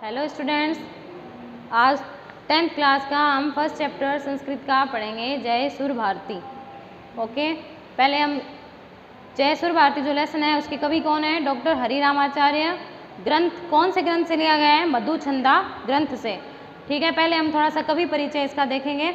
Hello students, आज 10th class का हम फर्स्ट चैप्टर संस्कृत का पढ़ेंगे जय सुर भारती। ओके, पहले हम जय सुर भारती जो लेसन है उसके कवि कौन है? डॉक्टर हरि रामाचार्य। ग्रंथ कौन से ग्रंथ से लिया गया है? मधुछंदा ग्रंथ से। ठीक है, पहले हम थोड़ा सा कवि परिचय इसका देखेंगे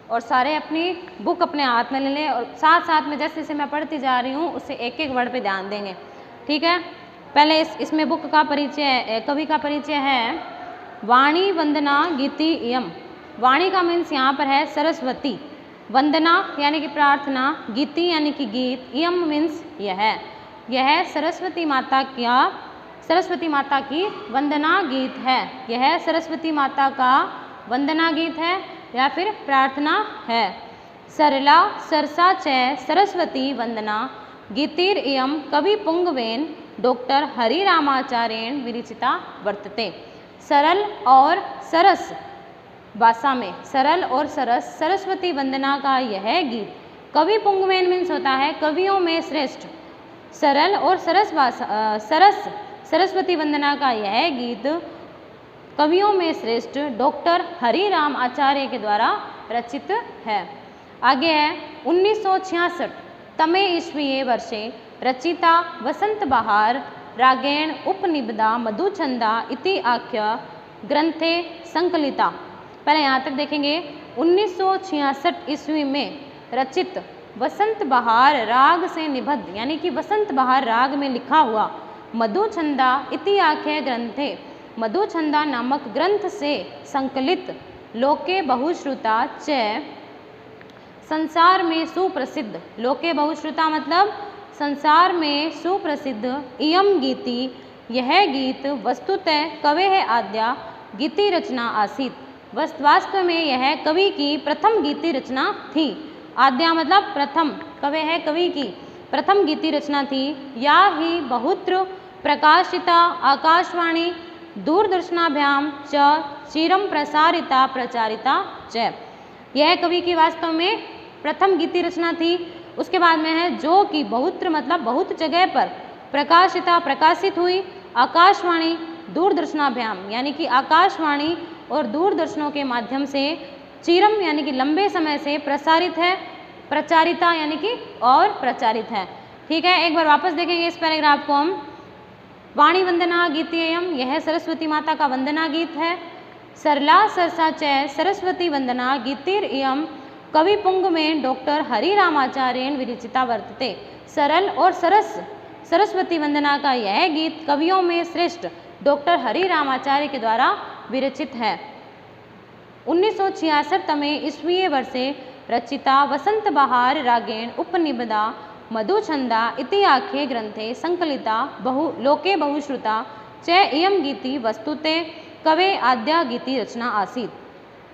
और सारे अपनी बुक अपने हाथ में ले लें और साथ साथ में जैसे जैसे मैं पढ़ती जा रही हूँ उससे एक एक वर्ड पे ध्यान देंगे। ठीक है, पहले इसमें बुक का परिचय, कवि का परिचय है वाणी वंदना गीति इयम। वाणी का मीन्स यहाँ पर है सरस्वती, वंदना यानी कि प्रार्थना, गीति यानी कि गीत, इयम मीन्स यह सरस्वती माता की वंदना गीत है। यह सरस्वती माता का वंदना गीत है या फिर प्रार्थना है। सरला सरसा च सरस्वती वंदना गीतिर इयम कवि पुंगवेन डॉक्टर हरि रामाचार्येण विरचिता वर्तते। सरल और सरस भाषा में, सरल और सरस सरस्वती वंदना का यह गीत, कवि पुंगवेन मीन्स होता है कवियों में श्रेष्ठ। सरल और सरस भाषा, सरस सरस्वती वंदना का यह गीत कवियों में श्रेष्ठ डॉक्टर हरि राम आचार्य के द्वारा रचित है। आगे है 1966 तमे ईस्वीये वर्षे रचिता वसंत बहार रागेण उपनिबदा मधुछंदा इति आख्य ग्रंथे संकलिता। पहले यहाँ तक देखेंगे। 1966 ईस्वी में रचित वसंत बहार राग से निबद्ध यानी कि वसंत बहार राग में लिखा हुआ मधुछंदा इति आख्य ग्रंथे, मधुछंदा नामक ग्रंथ से संकलित लोके बहुश्रुता च संसार में सुप्रसिद्ध, लोके बहुश्रुता मतलब संसार में सुप्रसिद्ध इयम गीति यह गीत वस्तुतः कवेः आद्या गीति रचना आसीत। वास्तव में यह कवि की प्रथम गीति रचना थी। आद्या मतलब प्रथम, कवेः कवि की प्रथम गीति रचना थी। या ही बहुत्र प्रकाशिता आकाशवाणी दूरदर्शनाभ्याम च चिरम प्रसारिता प्रचारिता च। यह कवि की वास्तव में प्रथम गीति रचना थी। उसके बाद में है जो कि बहुत्र मतलब बहुत जगह पर प्रकाशिता प्रकाशित हुई, आकाशवाणी दूरदर्शनाभ्याम यानी कि आकाशवाणी और दूरदर्शनों के माध्यम से, चिरम यानी कि लंबे समय से प्रसारित है, प्रचारिता यानी कि और प्रचारित है। ठीक है, एक बार वापस देखेंगे इस पैराग्राफ को हम। वाणी वंदना गीतियम यह सरस्वती माता का वंदना गीत है। सरला सरसा च सरस्वती वंदना गीतिर इयम कवि पुंगवेन डॉक्टर हरि रामाचार्येण विरचिता वर्तते। सरल और सरस सरस्वती वंदना का यह गीत कवियों में श्रेष्ठ डॉक्टर हरि रामाचार्य के द्वारा विरचित है। 1966 तमे ईस्वीये वर्षे रचिता वसंत बहार रागेण उपनिबदा मधुछंदा इति आख्ये ग्रंथे संकलिता लोके बहुश्रुता च इयम गीति वस्तुते कवे आद्या गीति रचना आसीत।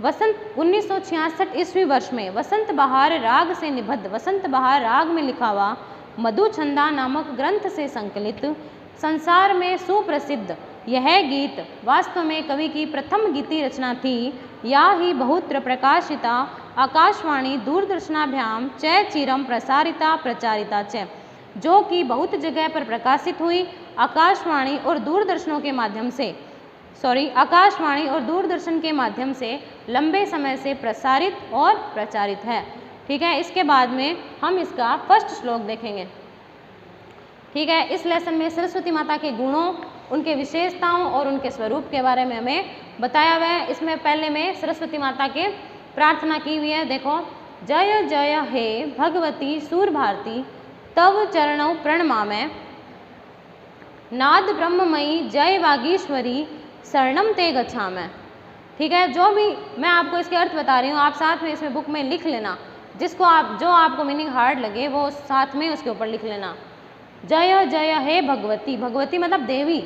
वसंत 1966 ईस्वी वर्ष में वसंत बहार राग से निबद्ध, वसंत बहार राग में लिखा हुआ मधुछंदा नामक ग्रंथ से संकलित संसार में सुप्रसिद्ध यह गीत वास्तव में कवि की प्रथम गीति रचना थी। या ही बहुत्र प्रकाशिता आकाशवाणी दूरदर्शनाभ्याम च चिरम प्रसारिता प्रचारिता च, जो कि बहुत जगह पर प्रकाशित हुई, आकाशवाणी और दूरदर्शनों के माध्यम से, आकाशवाणी और दूरदर्शन के माध्यम से लंबे समय से प्रसारित और प्रचारित है। ठीक है, इसके बाद में हम इसका फर्स्ट श्लोक देखेंगे। ठीक है, इस लेसन में सरस्वती माता के गुणों, उनके विशेषताओं और उनके स्वरूप के बारे में हमें बताया हुआ है। इसमें पहले में सरस्वती माता के प्रार्थना की हुई है। देखो, जय जय हे भगवती सुर भारती तव चरणों प्रणमामि, नाद ब्रह्ममयी जय वागीश्वरी शरणम ते गच्छामि। ठीक है, जो भी मैं आपको इसके अर्थ बता रही हूँ आप साथ में इसमें बुक में लिख लेना, जो आपको मीनिंग हार्ड लगे वो साथ में उसके ऊपर लिख लेना। जय जय हे भगवती, भगवती मतलब देवी,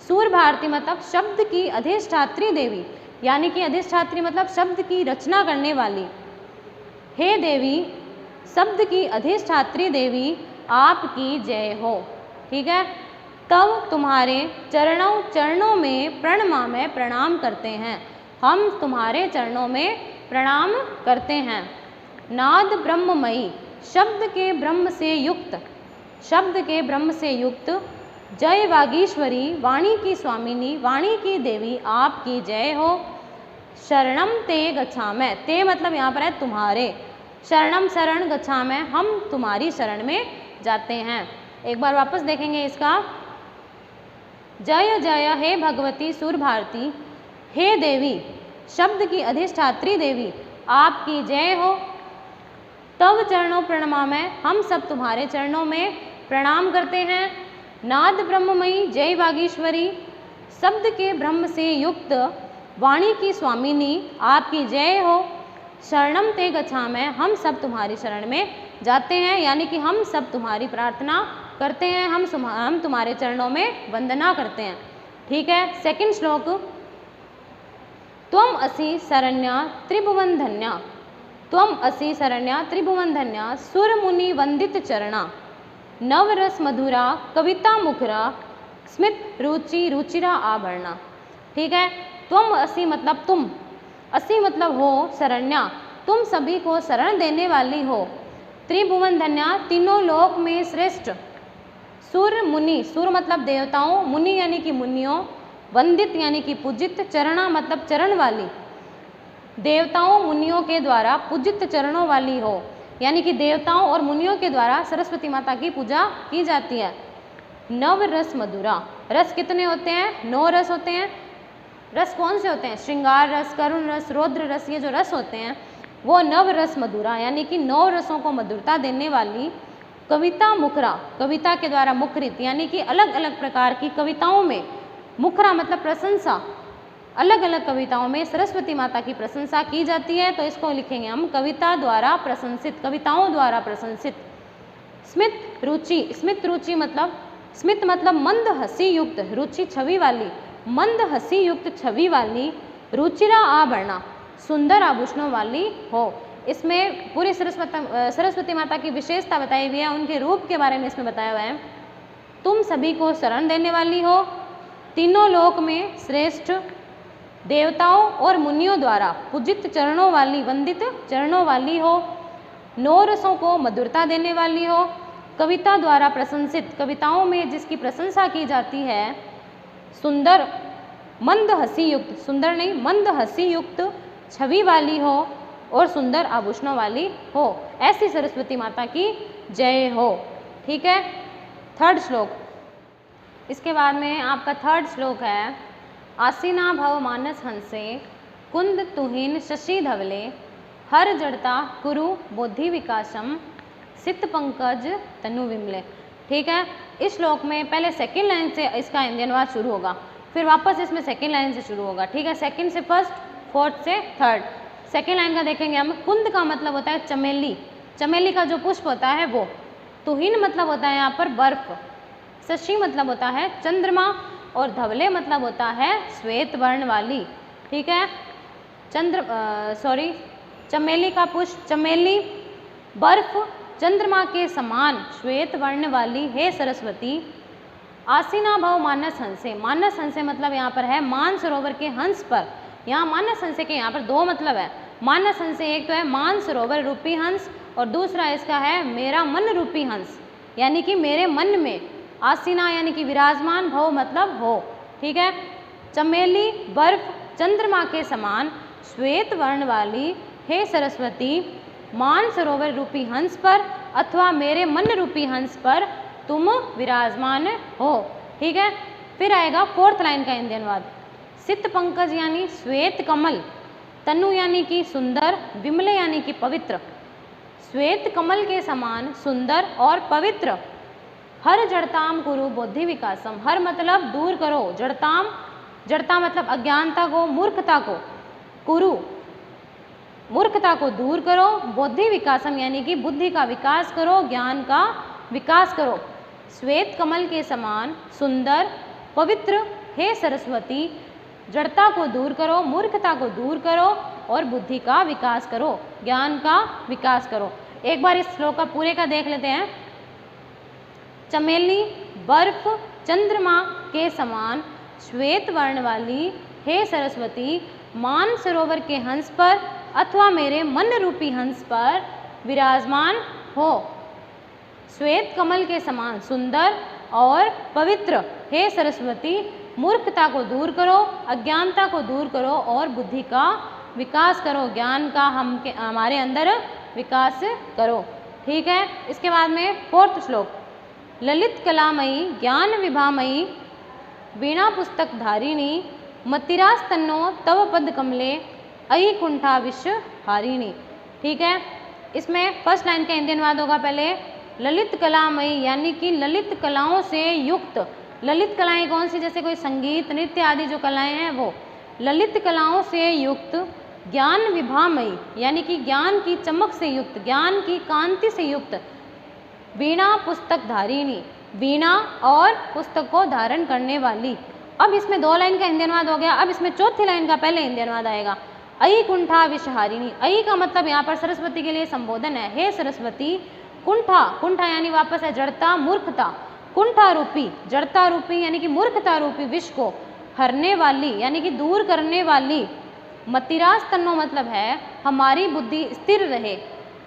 सुर भारती मतलब शब्द की अधिष्ठात्री देवी, यानी कि अधिष्ठात्री मतलब शब्द की रचना करने वाली। हे देवी, शब्द की अधिष्ठात्री देवी आपकी जय हो। ठीक है, तब तुम्हारे चरणों में प्रणमामि प्रणाम करते हैं, हम तुम्हारे चरणों में प्रणाम करते हैं। नाद ब्रह्ममयी शब्द के ब्रह्म से युक्त, शब्द के ब्रह्म से युक्त जय वागीश्वरी, वाणी की स्वामिनी, वाणी की देवी, आपकी जय हो। शरणम ते गच्छामि, ते मतलब यहाँ पर है तुम्हारे, शरणम शरण गच्छामि, हम तुम्हारी शरण में जाते हैं। एक बार वापस देखेंगे इसका। जय जय हे भगवती सुर भारती, हे देवी शब्द की अधिष्ठात्री देवी, आपकी जय हो। तव चरणों प्रणमामि, हम सब तुम्हारे चरणों में प्रणाम करते हैं। नाद ब्रह्ममयी जय वागीश्वरी, शब्द के ब्रह्म से युक्त वाणी की स्वामिनी, आपकी जय हो। शरणम ते गच्छामि, हम सब तुम्हारी शरण में जाते हैं, यानी कि हम सब तुम्हारी प्रार्थना करते हैं, हम तुम्हारे चरणों में वंदना करते हैं। ठीक है, सेकंड श्लोक। त्वम असि शरण्या त्रिभुवन धन्या, त्वम असि शरण्या त्रिभुवन धन्या, सुर मुनि वंदित चरणा, नवरस मधुरा कविता मुखरा, स्मित रुचि रुचिरा आभरणा। ठीक है, त्वम असि मतलब तुम, असि मतलब हो, शरण्या तुम सभी को शरण देने वाली हो, त्रिभुवन धन्या तीनों लोक में श्रेष्ठ, सुर मुनि, सुर मतलब देवताओं, मुनि यानी कि मुनियों, वंदित यानी कि पूजित, चरणा मतलब चरण वाली, देवताओं मुनियों के द्वारा पूजित चरणों वाली हो, यानी कि देवताओं और मुनियों के द्वारा सरस्वती माता की पूजा की जाती है। नव रस मधुरा, रस कितने होते हैं? 9 रस होते हैं। रस कौन से होते हैं? श्रृंगार रस, करुण रस, रौद्र रस, ये जो रस होते हैं वो नव रस मधुरा, यानी कि 9 रसों को मधुरता देने वाली, कविता मुखरा, कविता के द्वारा मुखरित, यानी कि अलग अलग प्रकार की कविताओं में, मुखरा मतलब प्रशंसा, अलग अलग कविताओं में सरस्वती माता की प्रशंसा की जाती है, तो इसको लिखेंगे हम कविता द्वारा प्रशंसित, कविताओं द्वारा प्रशंसित। स्मित रुचि, स्मित रुचि मतलब, स्मित मतलब मंद हंसी युक्त, रुचि छवि वाली, मंद हंसी युक्त छवि वाली, रुचिरा आभरणा सुंदर आभूषणों वाली हो। इसमें पूरी सरस्वती माता की विशेषता बताई हुई है, उनके रूप के बारे में इसमें बताया हुआ है। तुम सभी को शरण देने वाली हो, तीनों लोक में श्रेष्ठ, देवताओं और मुनियों द्वारा पूजित चरणों वाली, वंदित चरणों वाली हो, 9 रसों को मधुरता देने वाली हो, कविता द्वारा प्रशंसित, कविताओं में जिसकी प्रशंसा की जाती है, सुंदर मंद हंसी युक्त, सुंदर नहीं मंद हंसी युक्त छवि वाली हो और सुंदर आभूषणों वाली हो, ऐसी सरस्वती माता की जय हो। ठीक है, थर्ड श्लोक। इसके बाद में आपका थर्ड श्लोक है, आसीना भव मानस हंसे, कुंद तुहिन शशि धवले, हर जड़ता कुरु बोधि विकासम, सित पंकज तनु विमले। ठीक है, इस श्लोक में पहले सेकंड लाइन से इसका इंडियन वाद शुरू होगा, फिर वापस इसमें सेकंड लाइन से शुरू होगा। ठीक है, सेकंड से फर्स्ट, फोर्थ से थर्ड। सेकंड लाइन का देखेंगे हम। कुंद का मतलब होता है चमेली, चमेली का जो पुष्प होता है वो। तुहिन मतलब होता है यहाँ पर बर्फ, शशि मतलब होता है चंद्रमा, और धवले मतलब होता है श्वेत वर्ण वाली। ठीक है, चमेली का पुष्प, चमेली, बर्फ, चंद्रमा के समान श्वेत वर्ण वाली हे सरस्वती। आसीना भव मानस हंसे, मानस हंसे मतलब यहाँ पर है मान सरोवर के हंस पर। यहाँ मानस हंसे के यहाँ पर 2 मतलब है। मानस हंसे एक तो है मान सरोवर रूपी हंस, और दूसरा इसका है मेरा मन रूपी हंस, यानी कि मेरे मन में। आसीना यानी कि विराजमान, भव मतलब हो। ठीक है, चमेली, बर्फ, चंद्रमा के समान श्वेत वर्ण वाली हे सरस्वती, मान सरोवर रूपी हंस पर अथवा मेरे मन रूपी हंस पर तुम विराजमान हो। ठीक है, फिर आएगा फोर्थ लाइन का इंडियन वाद। सित पंकज यानी श्वेत कमल, तनु यानी कि सुंदर, विमले यानी कि पवित्र, श्वेत कमल के समान सुंदर और पवित्र। हर जड़ताम कुरु बोधि विकासम, हर मतलब दूर करो, जड़ताम, जड़ता मतलब अज्ञानता को, मूर्खता को, कुरु मूर्खता को दूर करो, बोधि विकासम यानी कि बुद्धि का विकास करो, ज्ञान का विकास करो। श्वेत कमल के समान सुंदर पवित्र हे सरस्वती, जड़ता को दूर करो, मूर्खता को दूर करो और बुद्धि का विकास करो, ज्ञान का विकास करो। एक बार इस श्लोक का पूरे का देख लेते हैं। चमेली, बर्फ, चंद्रमा के समान श्वेत वर्ण वाली हे सरस्वती, मान सरोवर के हंस पर अथवा मेरे मन रूपी हंस पर विराजमान हो। श्वेत कमल के समान सुंदर, और पवित्र। हे सरस्वती मूर्खता को दूर करो, अज्ञानता को दूर करो और बुद्धि का विकास करो, ज्ञान का हमारे अंदर विकास करो। ठीक है, इसके बाद में 4th श्लोक, ललित कलामयी ज्ञान विभामयी वीणा पुस्तक धारिणी मतिरास्तन्नो तव पद कमले अयि कुंठा विश्व हारिणी। ठीक है, इसमें फर्स्ट लाइन का हिंदी अनुवाद होगा पहले, ललित कलामयी यानी कि ललित कलाओं से युक्त। ललित कलाएं कौन सी, जैसे कोई संगीत नृत्य आदि जो कलाएं हैं वो। ललित कलाओं से युक्त ज्ञान विभामयी यानी कि ज्ञान की चमक से युक्त, ज्ञान की कांति से युक्त। वीणा पुस्तक धारिणी, वीणा और पुस्तक को धारण करने वाली। अब इसमें 2 लाइन का हिंदी अनुवाद हो गया। अब इसमें 4थी लाइन का पहले हिंदी अनुवाद आएगा, अयि कुंठा विषहारिणी। अयि का मतलब यहाँ पर सरस्वती के लिए संबोधन है। हे सरस्वती, कुंठा, कुंठा यानी वापस है जड़ता, मूर्खता, कुंठा रूपी, जड़ता रूपी यानी कि मूर्खता रूपी विष को हरने वाली यानी कि दूर करने वाली। मतिरास तन्नो मतलब है हमारी बुद्धि स्थिर रहे।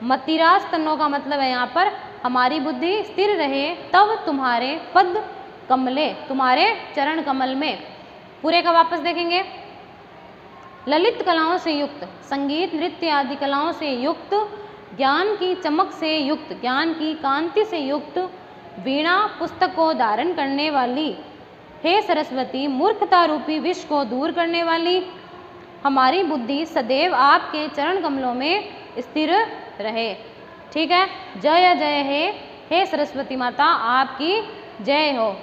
मतिरास तन्नो का मतलब है यहाँ पर हमारी बुद्धि स्थिर रहे, तब तुम्हारे पद कमले, तुम्हारे चरण कमल में। पूरे का वापस देखेंगे, ललित कलाओं से युक्त, संगीत नृत्य आदि कलाओं से युक्त, ज्ञान की चमक से युक्त, ज्ञान की कांति से युक्त, वीणा पुस्तक को धारण करने वाली। हे सरस्वती मूर्खता रूपी विष को दूर करने वाली, हमारी बुद्धि सदैव आपके चरण कमलों में स्थिर रहे। ठीक है, जय जय हे सरस्वती माता आपकी जय हो।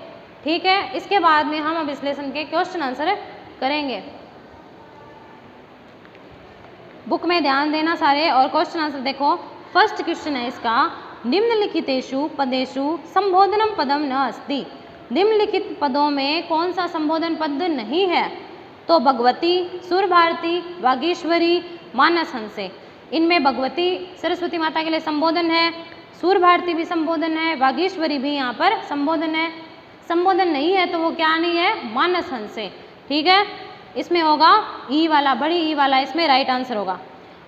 ठीक है, इसके बाद में हम अब इस लेसन के क्वेश्चन आंसर करेंगे। बुक में ध्यान देना सारे और क्वेश्चन आंसर देखो। फर्स्ट क्वेश्चन है इसका, निम्नलिखितेषु पदेषु संबोधनम पदम न अस्ति। निम्नलिखित पदों में कौन सा संबोधन पद नहीं है? तो भगवती, सुर भारती, वागीश्वरी, मानस हंसे। इनमें भगवती सरस्वती माता के लिए संबोधन है, सुर भारती भी संबोधन है, वागीश्वरी भी यहाँ पर संबोधन है। संबोधन नहीं है तो वो क्या नहीं है? मानस हंसे। ठीक है, इसमें होगा ई वाला, बड़ी ई वाला इसमें राइट आंसर होगा।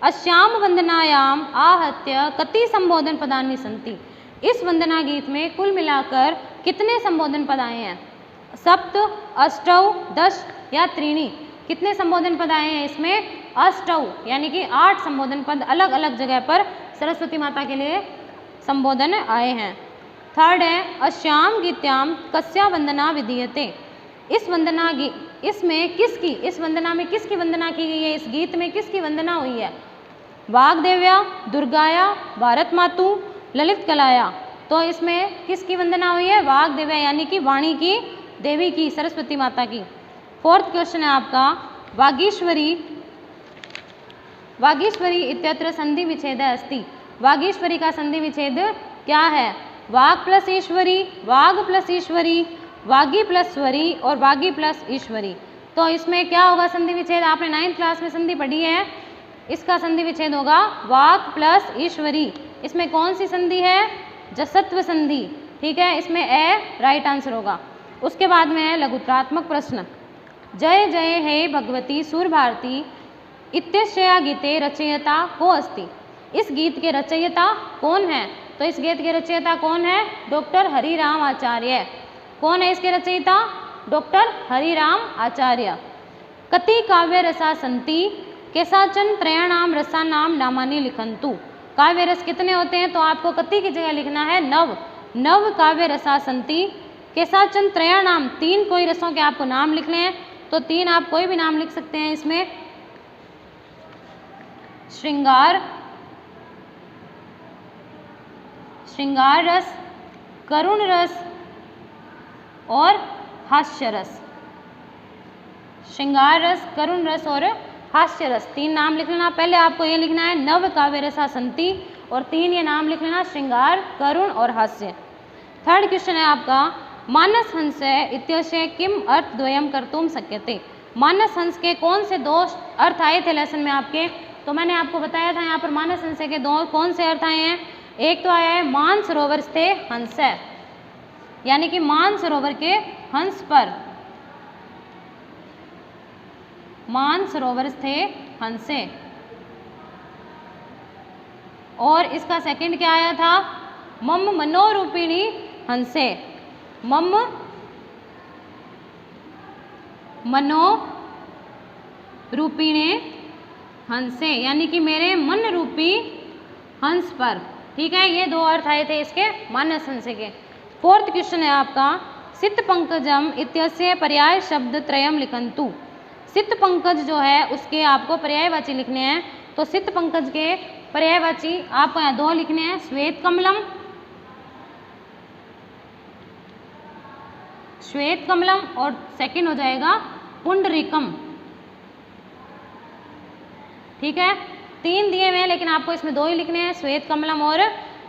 अश्याम वंदनायाम आहत्य कति संबोधन पदानि सन्ति। इस वंदना गीत में कुल मिलाकर कितने संबोधन पद आए हैं? सप्त, अष्टौ, 10 या त्रीणी। कितने संबोधन पद आए हैं इसमें? अष्टौ यानी कि 8 संबोधन पद अलग अलग जगह पर सरस्वती माता के लिए संबोधन आए हैं। थर्ड है, अश्याम गीत्याम कस्या वंदना विधीयते। इस वंदना इसमें किसकी, इस वंदना में किसकी वंदना की गई है? इस गीत में किसकी वंदना हुई है? वाग्देव्या, दुर्गाया, भारत मातु, ललित कलाया। तो इसमें किसकी वंदना हुई है? वाग्देव्या यानी कि वाणी की देवी की, सरस्वती माता की। फोर्थ क्वेश्चन है आपका, वागीश्वरी, वागीश्वरी इत्यत्र संधि विच्छेद अस्ति। वागीश्वरी का संधि विच्छेद क्या है? वाग प्लस ईश्वरी, वाग प्लस ईश्वरी, वागी प्लस स्वरी और वागी प्लस ईश्वरी। तो इसमें क्या होगा संधि विच्छेद? आपने 9th क्लास में संधि पढ़ी है, इसका संधि विच्छेद होगा वाग प्लस ईश्वरी। इसमें कौन सी संधि है? जसत्व संधि। ठीक है, इसमें ए राइट आंसर होगा। उसके बाद में है लघुत्रात्मक प्रश्न, जय जय हे भगवती सुर भारती इत्यस्या गीते रचयिता को अस्ति। इस गीत के रचयिता कौन है? तो इस गीत के रचयिता कौन है? डॉक्टर हरिराम आचार्य। कौन है इसके रचयिता? डॉक्टर हरिराम आचार्य। कति काव्य रसा संति केसाचन त्रयाणाम रसानाम नामानि लिखन्तु। काव्य रस कितने होते हैं? तो आपको कति की जगह लिखना है नव। नव काव्य रसा संति केसाचन त्रयाणाम, 3 कोई रसों के आपको नाम लिखने हैं, तो 3 आप कोई भी नाम लिख सकते हैं इसमें। श्रृंगार, श्रृंगार रस, करुण रस और हास्य रस। श्रृंगार रस, करुण रस और हास्य रस, 3 नाम लिख लेना। पहले आपको ये लिखना है नव काव्य रसा संति और 3 ये नाम लिख लेना, श्रृंगार, करुण और हास्य। थर्ड क्वेश्चन है आपका, मानस हंस इत्यस्य किम अर्थ द्वयम कर्तुम शक्यते। मानस हंस के कौन से 2 अर्थ आए थे लेसन में आपके? तो मैंने आपको बताया था यहाँ पर मानस हंस के 2 कौन से अर्थ आए हैं। एक तो आया है मान सरोवर स्थे हंस, यानी कि मान सरोवर के हंस पर, मान सरोवर स्थे हंसे। और इसका सेकंड क्या आया था? मम मनोरूपिणी हंसे। मम मनो रूपिणे हंसे, यानी कि मेरे मन रूपी हंस पर। ठीक है, ये दो अर्थ आए थे इसके मानस हंस के। फोर्थ क्वेश्चन है आपका, सित पंकजम इत्यस्य पर्याय शब्द त्रयम लिखन्तु। सित पंकज जो है उसके आपको पर्यायवाची लिखने हैं। तो सित पंकज के पर्यायवाची आपको यहाँ दो लिखने हैं, श्वेत कमलम, श्वेत कमलम, और सेकंड हो जाएगा पुंडरीकम। ठीक है, तीन दिए हुए हैं लेकिन आपको इसमें दो ही लिखने हैं, श्वेत कमलम और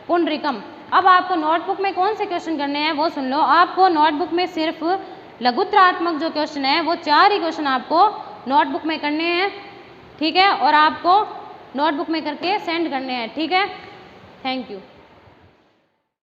पुंडरीकम। अब आपको नोटबुक में कौन से क्वेश्चन करने हैं वो सुन लो। आपको नोटबुक में सिर्फ लघुत्रात्मक जो क्वेश्चन है वो 4 ही क्वेश्चन आपको नोटबुक में करने हैं। ठीक है, और आपको नोटबुक में करके सेंड करने हैं। ठीक है, थैंक यू।